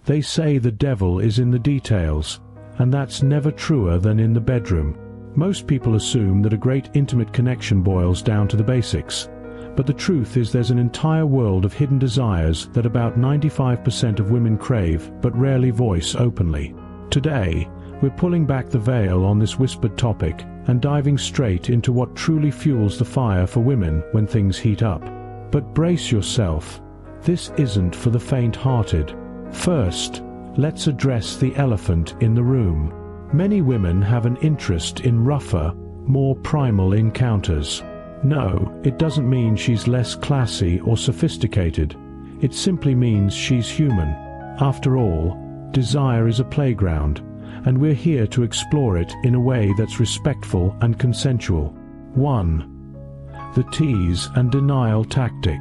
They say the devil is in the details, and that's never truer than in the bedroom. Most people assume that a great intimate connection boils down to the basics, but the truth is there's an entire world of hidden desires that about 95% of women crave but rarely voice openly. Today, we're pulling back the veil on this whispered topic and diving straight into what truly fuels the fire for women when things heat up. But brace yourself, this isn't for the faint-hearted. First, let's address the elephant in the room. Many women have an interest in rougher, more primal encounters. No, it doesn't mean she's less classy or sophisticated. It simply means she's human. After all, desire is a playground, and we're here to explore it in a way that's respectful and consensual. 1. The tease and denial tactic.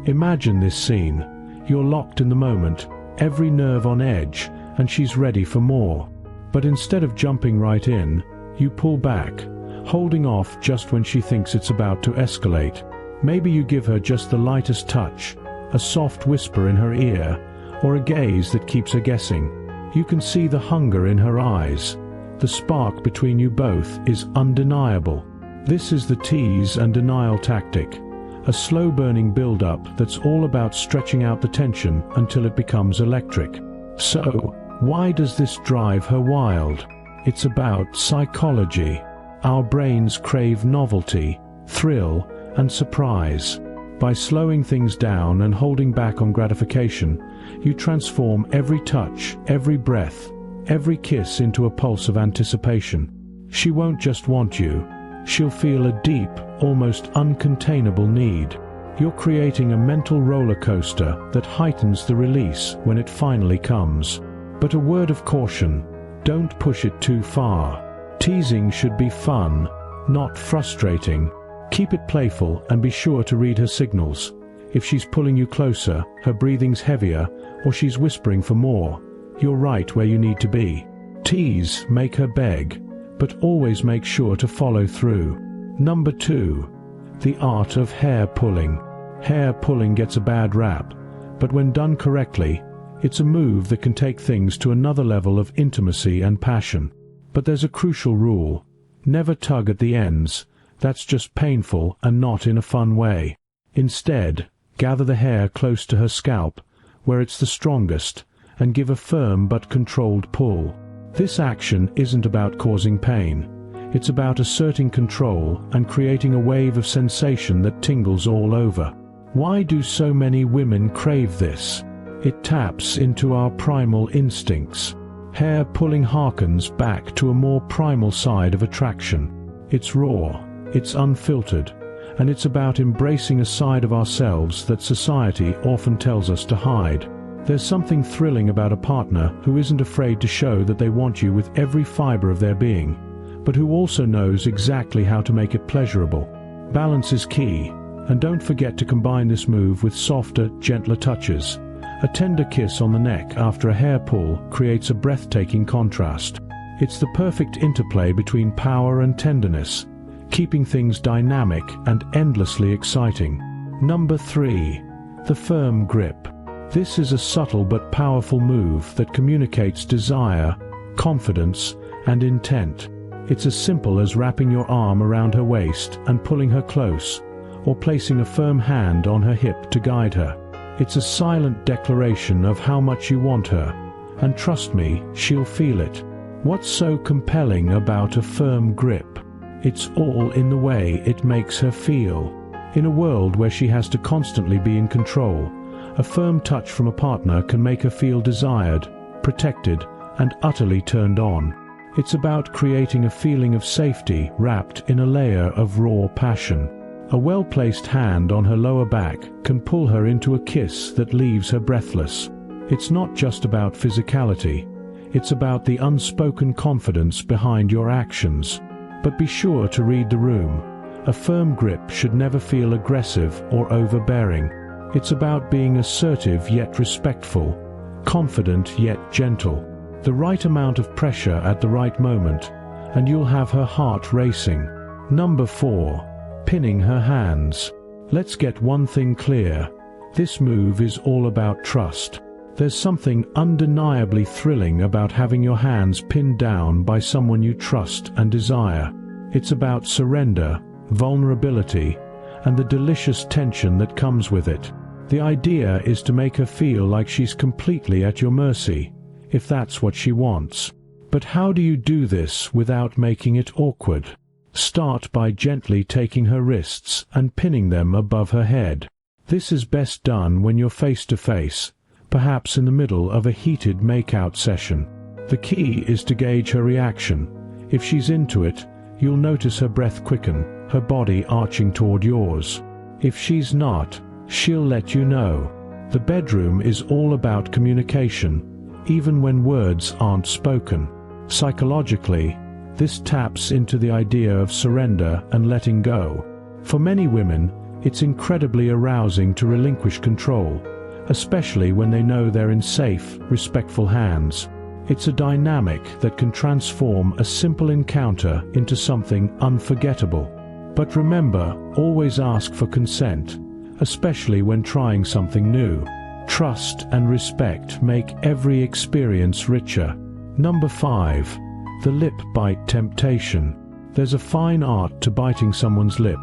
Imagine this scene. You're locked in the moment, every nerve on edge, and she's ready for more. But instead of jumping right in, you pull back, holding off just when she thinks it's about to escalate. Maybe you give her just the lightest touch, a soft whisper in her ear, or a gaze that keeps her guessing. You can see the hunger in her eyes. The spark between you both is undeniable. This is the tease and denial tactic, a slow-burning build-up that's all about stretching out the tension until it becomes electric. So, why does this drive her wild? It's about psychology. Our brains crave novelty, thrill, and surprise. By slowing things down and holding back on gratification, you transform every touch, every breath, every kiss into a pulse of anticipation. She won't just want you, she'll feel a deep, almost uncontainable need. You're creating a mental roller coaster that heightens the release when it finally comes. But a word of caution, don't push it too far. Teasing should be fun, not frustrating. Keep it playful and be sure to read her signals. If she's pulling you closer, her breathing's heavier, or she's whispering for more, you're right where you need to be. Tease, make her beg, but always make sure to follow through. Number 2. The art of hair pulling. Hair pulling gets a bad rap, but when done correctly, it's a move that can take things to another level of intimacy and passion. But there's a crucial rule. Never tug at the ends. That's just painful and not in a fun way. Instead, gather the hair close to her scalp, where it's the strongest, and give a firm but controlled pull. This action isn't about causing pain. It's about asserting control and creating a wave of sensation that tingles all over. Why do so many women crave this? It taps into our primal instincts. Hair pulling harkens back to a more primal side of attraction. It's raw, it's unfiltered, and it's about embracing a side of ourselves that society often tells us to hide. There's something thrilling about a partner who isn't afraid to show that they want you with every fiber of their being, but who also knows exactly how to make it pleasurable. Balance is key, and don't forget to combine this move with softer, gentler touches. A tender kiss on the neck after a hair pull creates a breathtaking contrast. It's the perfect interplay between power and tenderness, keeping things dynamic and endlessly exciting. Number 3. The firm grip. This is a subtle but powerful move that communicates desire, confidence, and intent. It's as simple as wrapping your arm around her waist and pulling her close, or placing a firm hand on her hip to guide her. It's a silent declaration of how much you want her, and trust me, she'll feel it. What's so compelling about a firm grip? It's all in the way it makes her feel. In a world where she has to constantly be in control, a firm touch from a partner can make her feel desired, protected, and utterly turned on. It's about creating a feeling of safety wrapped in a layer of raw passion. A well-placed hand on her lower back can pull her into a kiss that leaves her breathless. It's not just about physicality, it's about the unspoken confidence behind your actions. But be sure to read the room. A firm grip should never feel aggressive or overbearing. It's about being assertive yet respectful, confident yet gentle. The right amount of pressure at the right moment, and you'll have her heart racing. Number 4. Pinning her hands. Let's get one thing clear. This move is all about trust. There's something undeniably thrilling about having your hands pinned down by someone you trust and desire. It's about surrender, vulnerability, and the delicious tension that comes with it. The idea is to make her feel like she's completely at your mercy, if that's what she wants. But how do you do this without making it awkward? Start by gently taking her wrists and pinning them above her head. This is best done when you're face to face, perhaps in the middle of a heated make-out session. The key is to gauge her reaction. If she's into it, you'll notice her breath quicken, her body arching toward yours. If she's not, she'll let you know. The bedroom is all about communication, even when words aren't spoken. Psychologically, this taps into the idea of surrender and letting go. For many women, it's incredibly arousing to relinquish control, especially when they know they're in safe, respectful hands. It's a dynamic that can transform a simple encounter into something unforgettable. But remember, always ask for consent, especially when trying something new. Trust and respect make every experience richer. Number 5. The lip bite temptation. There's a fine art to biting someone's lip,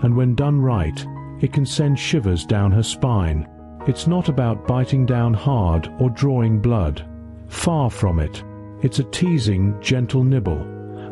and when done right, it can send shivers down her spine. It's not about biting down hard or drawing blood. Far from it. It's a teasing, gentle nibble,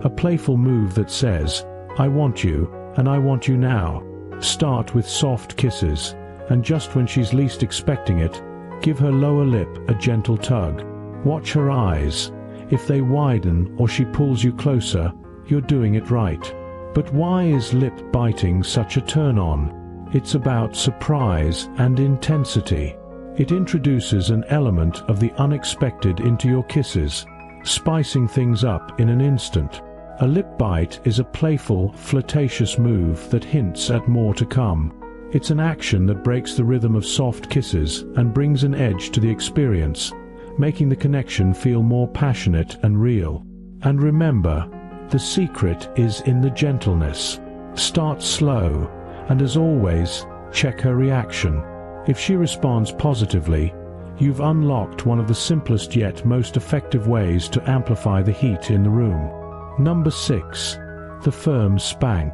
a playful move that says, "I want you, and I want you now." Start with soft kisses, and just when she's least expecting it, give her lower lip a gentle tug. Watch her eyes. If they widen or she pulls you closer, you're doing it right. But why is lip biting such a turn-on? It's about surprise and intensity. It introduces an element of the unexpected into your kisses, spicing things up in an instant. A lip bite is a playful, flirtatious move that hints at more to come. It's an action that breaks the rhythm of soft kisses and brings an edge to the experience, making the connection feel more passionate and real. And remember, the secret is in the gentleness. Start slow, and as always, check her reaction. If she responds positively, you've unlocked one of the simplest yet most effective ways to amplify the heat in the room. Number 6. The firm spank.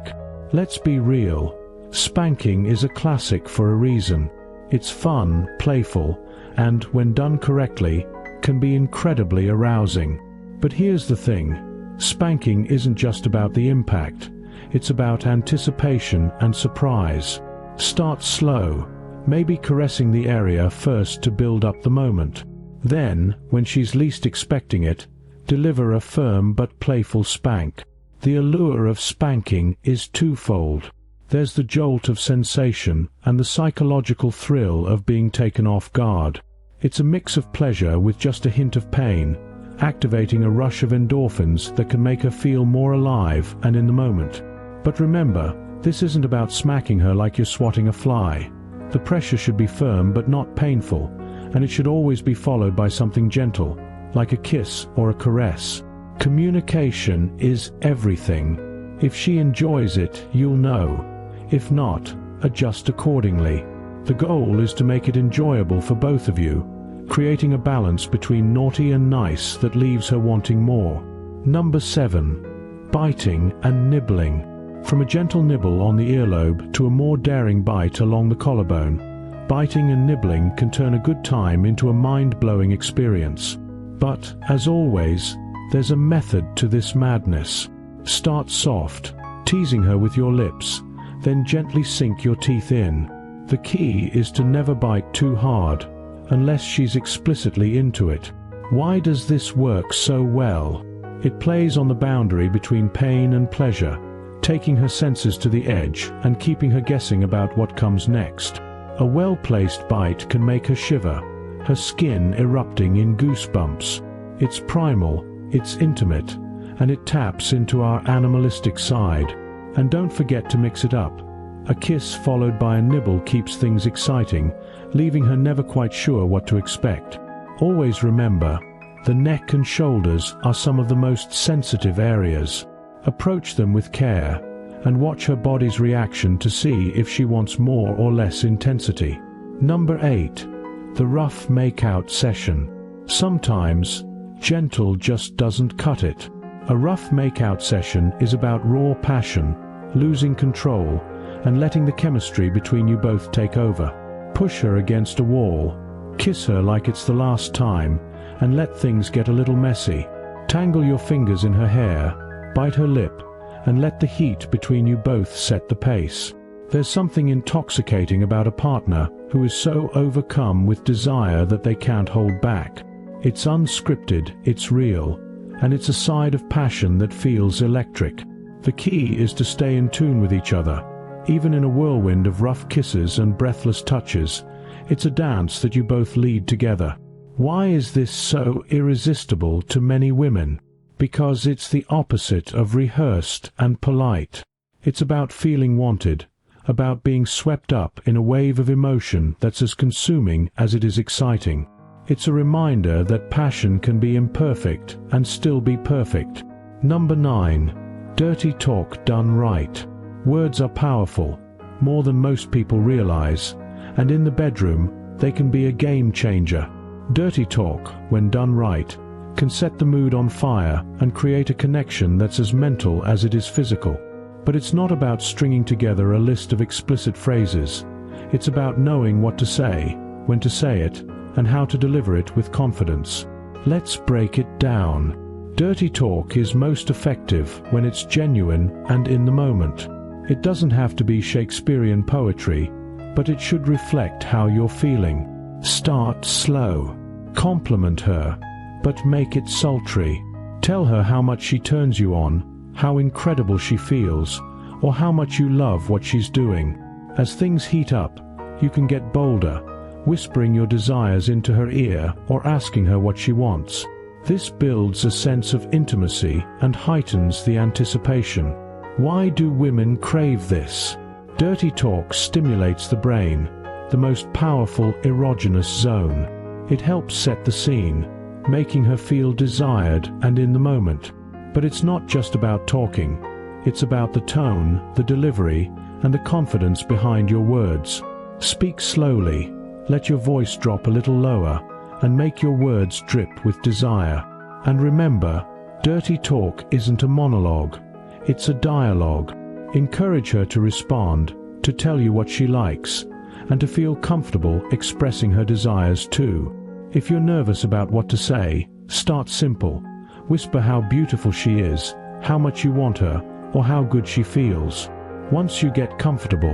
Let's be real. Spanking is a classic for a reason. It's fun, playful, and, when done correctly, can be incredibly arousing. But here's the thing. Spanking isn't just about the impact. It's about anticipation and surprise. Start slow, maybe caressing the area first to build up the moment. Then, when she's least expecting it, deliver a firm but playful spank. The allure of spanking is twofold. There's the jolt of sensation and the psychological thrill of being taken off guard. It's a mix of pleasure with just a hint of pain, activating a rush of endorphins that can make her feel more alive and in the moment. But remember, this isn't about smacking her like you're swatting a fly. The pressure should be firm but not painful, and it should always be followed by something gentle, like a kiss or a caress. Communication is everything. If she enjoys it, you'll know. If not, adjust accordingly. The goal is to make it enjoyable for both of you, creating a balance between naughty and nice that leaves her wanting more. Number 7. Biting and nibbling. From a gentle nibble on the earlobe to a more daring bite along the collarbone, biting and nibbling can turn a good time into a mind-blowing experience. But, as always, there's a method to this madness. Start soft, teasing her with your lips, then gently sink your teeth in. The key is to never bite too hard, unless she's explicitly into it. Why does this work so well? It plays on the boundary between pain and pleasure, taking her senses to the edge and keeping her guessing about what comes next. A well-placed bite can make her shiver, her skin erupting in goosebumps. It's primal, it's intimate, and it taps into our animalistic side. And don't forget to mix it up. A kiss followed by a nibble keeps things exciting, leaving her never quite sure what to expect. Always remember, the neck and shoulders are some of the most sensitive areas. Approach them with care, and watch her body's reaction to see if she wants more or less intensity. Number 8. the rough make-out session. Sometimes, gentle just doesn't cut it. A rough make-out session is about raw passion, losing control, and letting the chemistry between you both take over. Push her against a wall, kiss her like it's the last time, and let things get a little messy. Tangle your fingers in her hair, bite her lip, and let the heat between you both set the pace. There's something intoxicating about a partner who is so overcome with desire that they can't hold back. It's unscripted, it's real, and it's a side of passion that feels electric. The key is to stay in tune with each other. Even in a whirlwind of rough kisses and breathless touches, it's a dance that you both lead together. Why is this so irresistible to many women? Because it's the opposite of rehearsed and polite. It's about feeling wanted, about being swept up in a wave of emotion that's as consuming as it is exciting. It's a reminder that passion can be imperfect and still be perfect. Number 9. Dirty talk done right. Words are powerful, more than most people realize, and in the bedroom, they can be a game changer. Dirty talk, when done right, can set the mood on fire and create a connection that's as mental as it is physical. But it's not about stringing together a list of explicit phrases. It's about knowing what to say, when to say it, and how to deliver it with confidence. Let's break it down. Dirty talk is most effective when it's genuine and in the moment. It doesn't have to be Shakespearean poetry, but it should reflect how you're feeling. Start slow. Compliment her, but make it sultry. Tell her how much she turns you on, how incredible she feels, or how much you love what she's doing. As things heat up, you can get bolder, whispering your desires into her ear or asking her what she wants. This builds a sense of intimacy and heightens the anticipation. Why do women crave this? Dirty talk stimulates the brain, the most powerful erogenous zone. It helps set the scene, making her feel desired and in the moment. But it's not just about talking. It's about the tone, the delivery, and the confidence behind your words. Speak slowly, let your voice drop a little lower, and make your words drip with desire. And remember, dirty talk isn't a monologue. It's a dialogue. Encourage her to respond, to tell you what she likes, and to feel comfortable expressing her desires too. If you're nervous about what to say, start simple. Whisper how beautiful she is, how much you want her, or how good she feels. Once you get comfortable,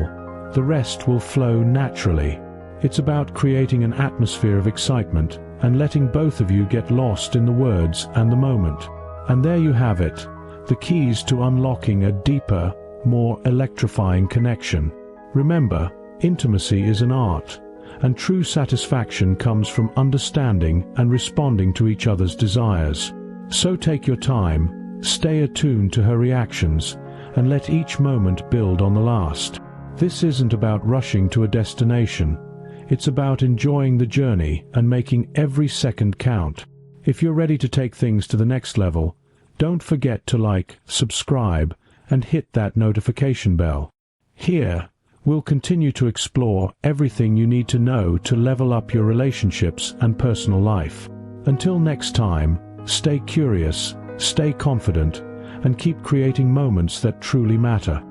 the rest will flow naturally. It's about creating an atmosphere of excitement and letting both of you get lost in the words and the moment. And there you have it, the keys to unlocking a deeper, more electrifying connection. Remember, intimacy is an art, and true satisfaction comes from understanding and responding to each other's desires. So take your time, stay attuned to her reactions, and let each moment build on the last. This isn't about rushing to a destination. It's about enjoying the journey and making every second count. If you're ready to take things to the next level, don't forget to like, subscribe, and hit that notification bell. Here, we'll continue to explore everything you need to know to level up your relationships and personal life. Until next time, stay curious, stay confident, and keep creating moments that truly matter.